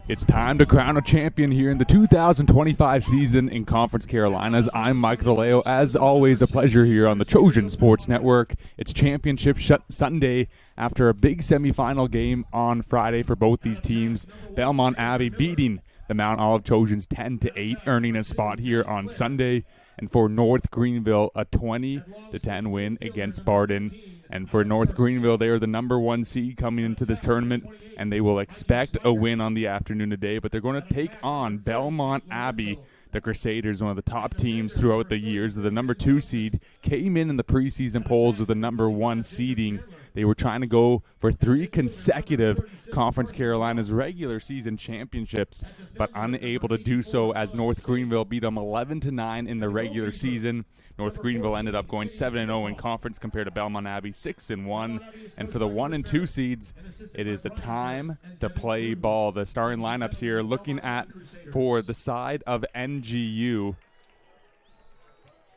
It's time to crown a champion here in the 2025 season in Conference Carolinas. I'm Michael Deleo. As always, a pleasure here on the Trojan Sports Network. It's Championship Sunday after a big semifinal game on Friday for both these teams. Belmont Abbey beating the Mount Olive Trojans 10-8, earning a spot here on Sunday. And for North Greenville, a 20-10 win against Barden. And for North Greenville, they are the number one seed coming into this tournament, and they will expect a win on the afternoon today. But they're going to take on Belmont Abbey, the Crusaders, one of the top teams throughout the years. The number 2 seed came in the preseason polls with the number 1 seeding. They were trying to go for 3 consecutive Conference Carolinas regular season championships, but unable to do so as North Greenville beat them 11-9 in the regular season. North Greenville ended up going 7-0 in conference compared to Belmont Abbey 6-1. And for the 1 and 2 seeds, it is a time to play ball. The starting lineups here, looking at for the side of NGU,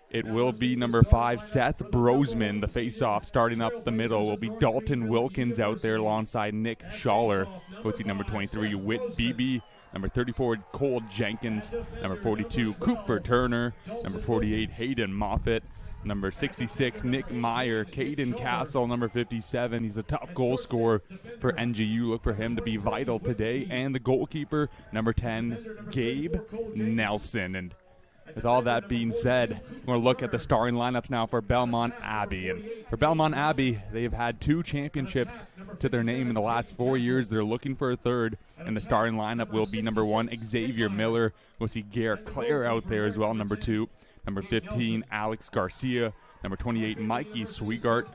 it will be number 5, Seth Brosman. The face-off starting up the middle will be Dalton Wilkins out there alongside Nick Schaller. Coaching number 23, Whit Beebe. Number 34, Cole Jenkins. Number 42, Cooper Turner. Number 48, Hayden Moffitt. Number 66, Nick Meyer. Caden Castle, number 57. He's the top goal scorer for NGU. Look for him to be vital today. And the goalkeeper, number 10, Gabe Nelson. And with all that being said, we're going to look at the starting lineups now for Belmont Abbey. And for Belmont Abbey, they've had 2 championships to their name in the last 4 years. They're looking for a third, and the starting lineup will be number 1, Xavier Miller. We'll see Garrett Clare out there as well, number 2. Number 15, Alex Garcia. Number 28, Mikey Swigart.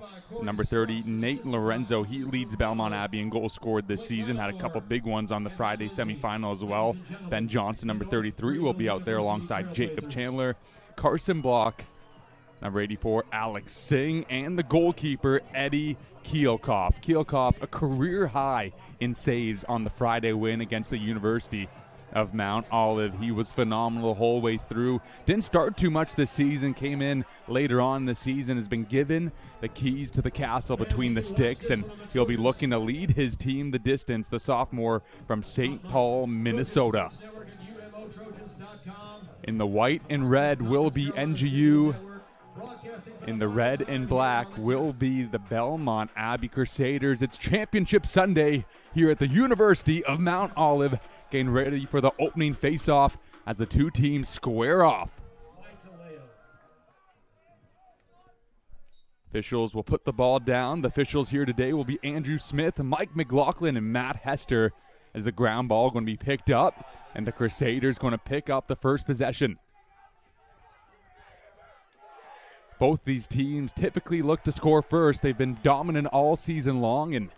Number 30, Nate Lorenzo. He leads Belmont Abbey in goals scored this season. Had a couple big ones on the Friday semifinal as well. Ben Johnson, number 33, will be out there alongside Jacob Chandler. Carson Block, number 84, Alex Singh. And the goalkeeper, Eddie Keelkoff. Keelkoff, a career high in saves on the Friday win against the University of Mount Olive. He was phenomenal the whole way through. Didn't start too much this season, came in later on in the season, has been given the keys to the castle between the sticks, and he'll be looking to lead his team the distance, the sophomore from St. Paul, Minnesota. In the white and red will be NGU. In the red and black will be the Belmont Abbey Crusaders. It's Championship Sunday here at the University of Mount Olive. Getting ready for the opening face-off as the 2 teams square off. Officials will put the ball down. The officials here today will be Andrew Smith, Mike McLaughlin, and Matt Hester, as the ground ball going to be picked up, and the Crusaders going to pick up the first possession. Both these teams typically look to score first. They've been dominant all season long, and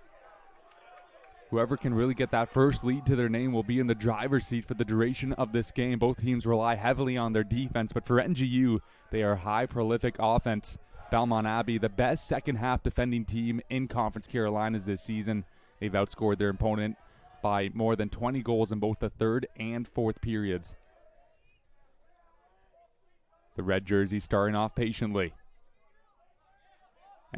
whoever can really get that first lead to their name will be in the driver's seat for the duration of this game. Both teams rely heavily on their defense, but for NGU, they are high prolific offense. Belmont Abbey, the best second-half defending team in Conference Carolinas this season. They've outscored their opponent by more than 20 goals in both the third and fourth periods. The red jersey starting off patiently.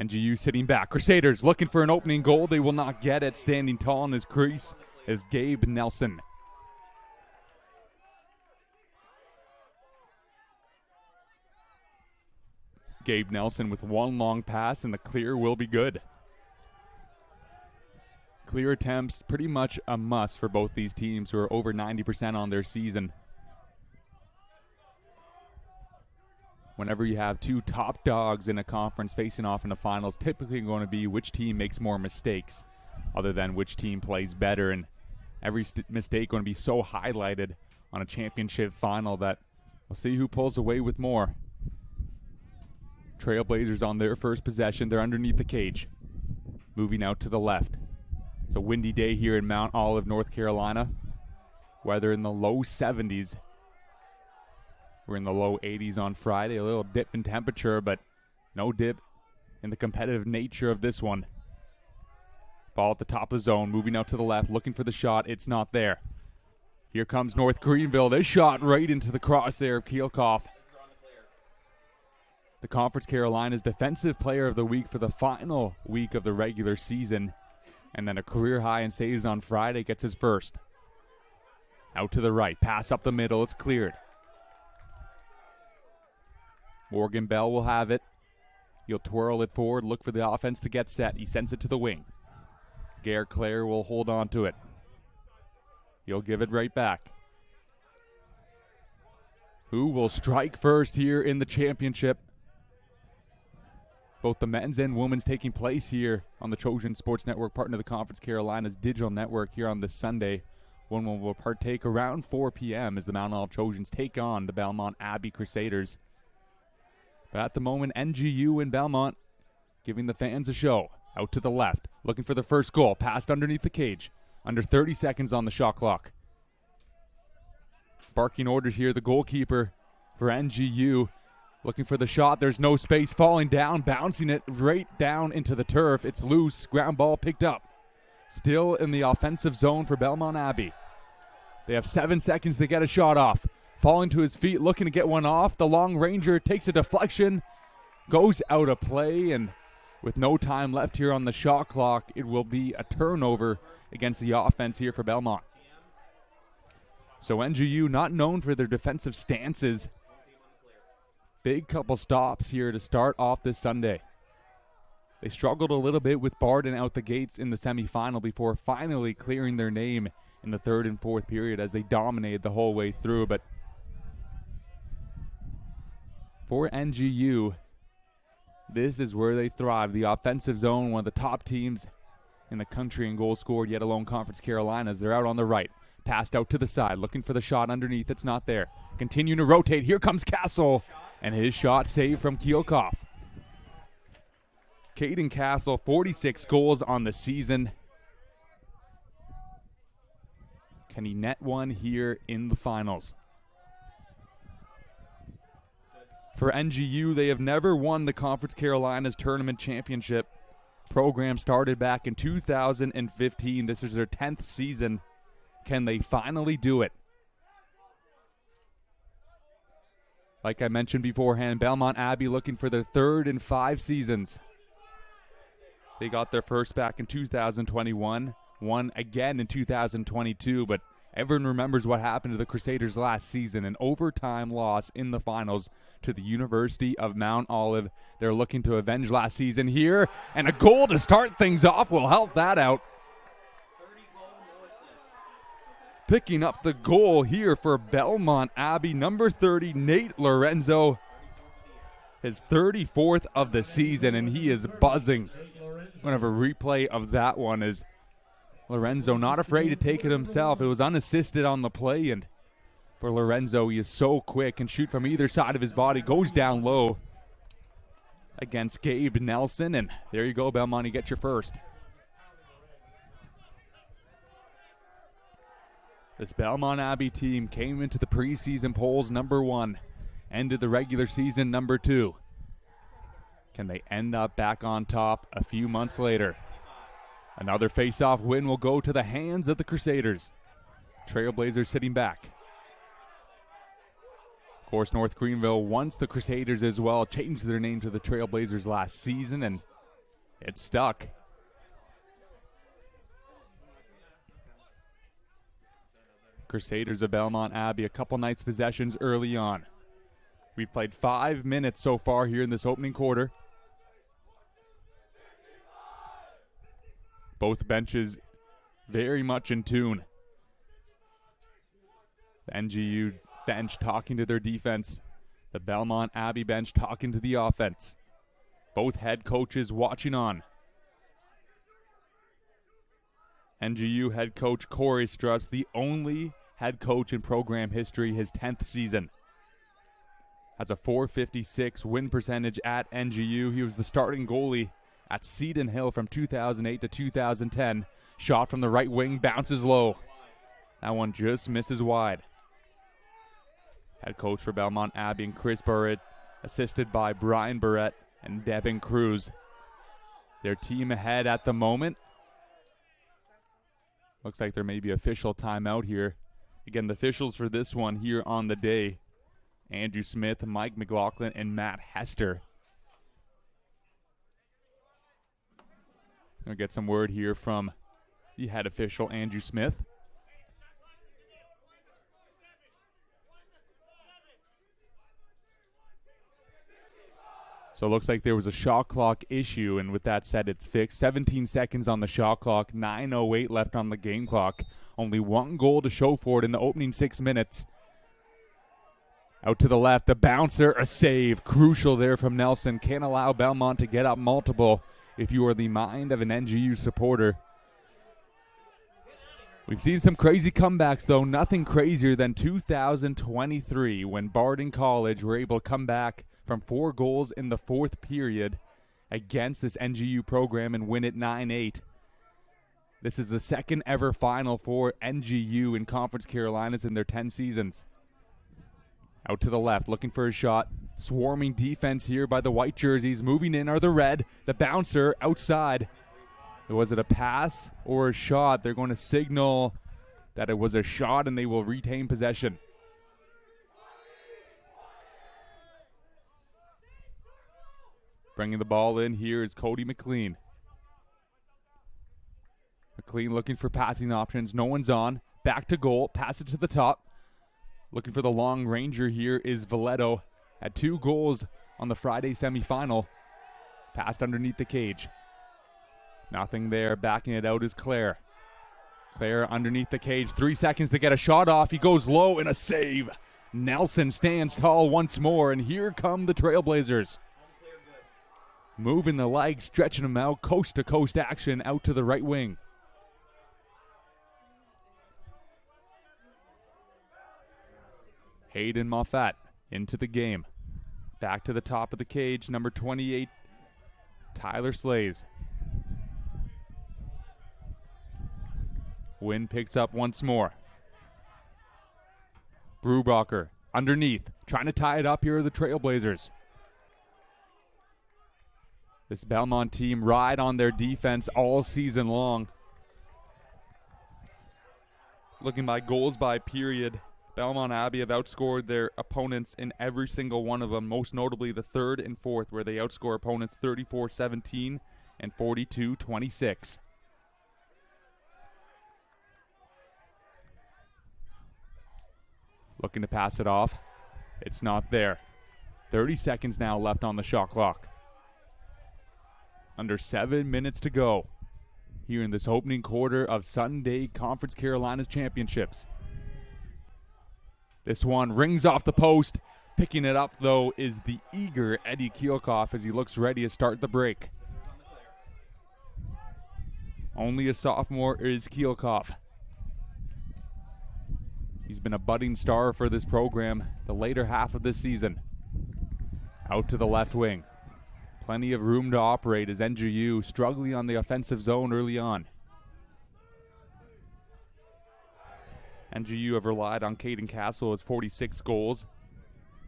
NGU sitting back. Crusaders looking for an opening goal. They will not get it. Standing tall in his crease is Gabe Nelson. Gabe Nelson with one long pass, and the clear will be good. Clear attempts pretty much a must for both these teams, who are over 90% on their season. Whenever you have 2 top dogs in a conference facing off in the finals, typically going to be which team makes more mistakes other than which team plays better. And every mistake going to be so highlighted on a championship final that we'll see who pulls away with more. Trailblazers on their first possession. They're underneath the cage. Moving out to the left. It's a windy day here in Mount Olive, North Carolina. Weather in the low 70s. We're in the low 80s on Friday. A little dip in temperature, but no dip in the competitive nature of this one. Ball at the top of the zone, moving out to the left, looking for the shot. It's not there. Here comes North Greenville. This shot right into the crosshair of Keelkoff. The Conference Carolinas Defensive Player of the Week for the final week of the regular season. And then a career high in saves on Friday, gets his first. Out to the right. Pass up the middle. It's cleared. Morgan Bell will have it. He'll twirl it forward. Look for the offense to get set. He sends it to the wing. Gare Clare will hold on to it. He'll give it right back. Who will strike first here in the championship? Both the men's and women's taking place here on the Trojan Sports Network, partner of the Conference Carolina's digital network here on this Sunday. One will partake around 4 p.m. as the Mount Olive Trojans take on the Belmont Abbey Crusaders. But at the moment, NGU and Belmont giving the fans a show. Out to the left, looking for the first goal. Passed underneath the cage. Under 30 seconds on the shot clock. Barking orders here, the goalkeeper for NGU. Looking for the shot. There's no space. Falling down, bouncing it right down into the turf. It's loose. Ground ball picked up. Still in the offensive zone for Belmont Abbey. They have 7 seconds to get a shot off. Falling to his feet, looking to get one off. The long ranger takes a deflection. Goes out of play, and with no time left here on the shot clock, it will be a turnover against the offense here for Belmont. So NGU, not known for their defensive stances. Big couple stops here to start off this Sunday. They struggled a little bit with Barden out the gates in the semifinal before finally clearing their name in the third and fourth period as they dominated the whole way through. But for NGU, this is where they thrive. The offensive zone, one of the top teams in the country in goals scored, yet alone Conference Carolinas. They're out on the right. Passed out to the side, looking for the shot underneath. It's not there. Continuing to rotate. Here comes Castle, and his shot saved from Keelkoff. Caden Castle, 46 goals on the season. Can he net one here in the finals? For NGU, they have never won the Conference Carolinas Tournament Championship. Program started back in 2015. This is their 10th season. Can they finally do it? Like I mentioned beforehand, Belmont Abbey looking for their third in 5 seasons. They got their first back in 2021, won again in 2022, but everyone remembers what happened to the Crusaders last season, an overtime loss in the finals to the University of Mount Olive. They're looking to avenge last season here, and a goal to start things off will help that out. Picking up the goal here for Belmont Abbey, number 30, Nate Lorenzo. His 34th of the season, and he is buzzing. Whenever replay of that one is Lorenzo not afraid to take it himself. It was unassisted on the play, and for Lorenzo, he is so quick and shoot from either side of his body. Goes down low against Gabe Nelson, and there you go, Belmont, you get your first. This Belmont Abbey team came into the preseason polls number 1, ended the regular season number 2. Can they end up back on top a few months later? Another face-off win will go to the hands of the Crusaders. Trailblazers sitting back. Of course, North Greenville, once the Crusaders as well, changed their name to the Trailblazers last season, and it stuck. Crusaders of Belmont Abbey, a couple nights possessions early on. We've played 5 minutes so far here in this opening quarter. Both benches very much in tune. The NGU bench talking to their defense. The Belmont Abbey bench talking to the offense. Both head coaches watching on. NGU head coach Corey Struss, the only head coach in program history, his 10th season. Has a .456 win percentage at NGU. He was the starting goalie at Seton Hill from 2008 to 2010. Shot from the right wing, bounces low. That one just misses wide. Head coach for Belmont Abbey and Chris Burrett, assisted by Brian Barrett and Devin Cruz. Their team ahead at the moment. Looks like there may be official timeout here. Again, the officials for this one here on the day: Andrew Smith, Mike McLaughlin, and Matt Hester. Gonna get some word here from the head official, Andrew Smith. So it looks like there was a shot clock issue, and with that said, it's fixed. 17 seconds on the shot clock, 9:08 left on the game clock. Only one goal to show for it in the opening 6 minutes. Out to the left, the bouncer, a save. Crucial there from Nelson. Can't allow Belmont to get up multiple if you are the mind of an NGU supporter. We've seen some crazy comebacks, though. Nothing crazier than 2023 when Barden College were able to come back from 4 goals in the 4th period against this NGU program and win it 9-8. This is the second ever final for NGU in Conference Carolinas in their 10 seasons. Out to the left, looking for a shot. Swarming defense here by the white jerseys. Moving in are the red. The bouncer outside. Was it a pass or a shot? They're going to signal that it was a shot, and they will retain possession. Bringing the ball in here is Cody McLean. McLean looking for passing options. No one's on. Back to goal. Pass it to the top. Looking for the long ranger here is Valletto. Had 2 goals on the Friday semifinal. Passed underneath the cage. Nothing there. Backing it out is Claire. Claire underneath the cage. 3 seconds to get a shot off. He goes low and a save. Nelson stands tall once more, and here come the Trailblazers. Moving the legs, stretching them out. Coast-to-coast action out to the right wing. Hayden Moffat into the game. Back to the top of the cage, number 28, Tyler Slays. Wynn picks up once more. Brubacher underneath, trying to tie it up here are the Trailblazers. This Belmont team ride on their defense all season long. Looking by goals by period, Belmont Abbey have outscored their opponents in every single one of them, most notably the 3rd and 4th, where they outscore opponents 34-17 and 42-26. Looking to pass it off. It's not there. 30 seconds now left on the shot clock. Under 7 minutes to go here in this opening quarter of Sunday Conference Carolinas Championships. This one rings off the post. Picking it up, though, is the eager Eddie Kielkoff as he looks ready to start the break. Only a sophomore is Kielkoff. He's been a budding star for this program the later half of this season. Out to the left wing. Plenty of room to operate as NGU struggling on the offensive zone early on. NGU have relied on Caden Castle with 46 goals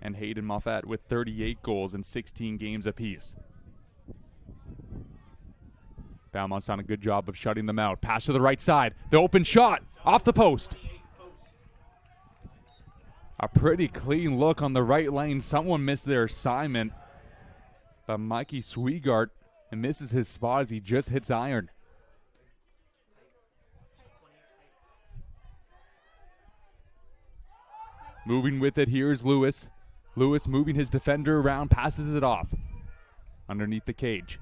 and Hayden Moffat with 38 goals in 16 games apiece. Belmont's done a good job of shutting them out. Pass to the right side. The open shot off the post. A pretty clean look on the right lane. Someone missed their assignment. But Mikey Swigart misses his spot as he just hits iron. Moving with it, here's Lewis. Lewis moving his defender around, passes it off. Underneath the cage.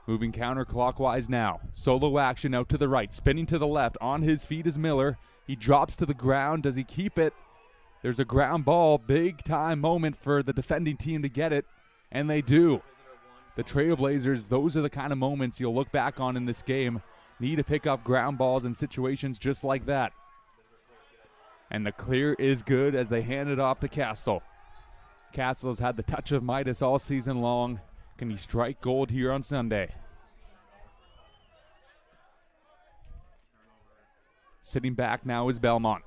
Moving counterclockwise now. Solo action out to the right, spinning to the left. On his feet is Miller. He drops to the ground. Does he keep it? There's a ground ball. Big time moment for the defending team to get it, and they do. The Trailblazers, those are the kind of moments you'll look back on in this game. Need to pick up ground balls in situations just like that. And the clear is good as they hand it off to Castle. Castle has had the touch of Midas all season long. Can he strike gold here on Sunday? Sitting back now is Belmont.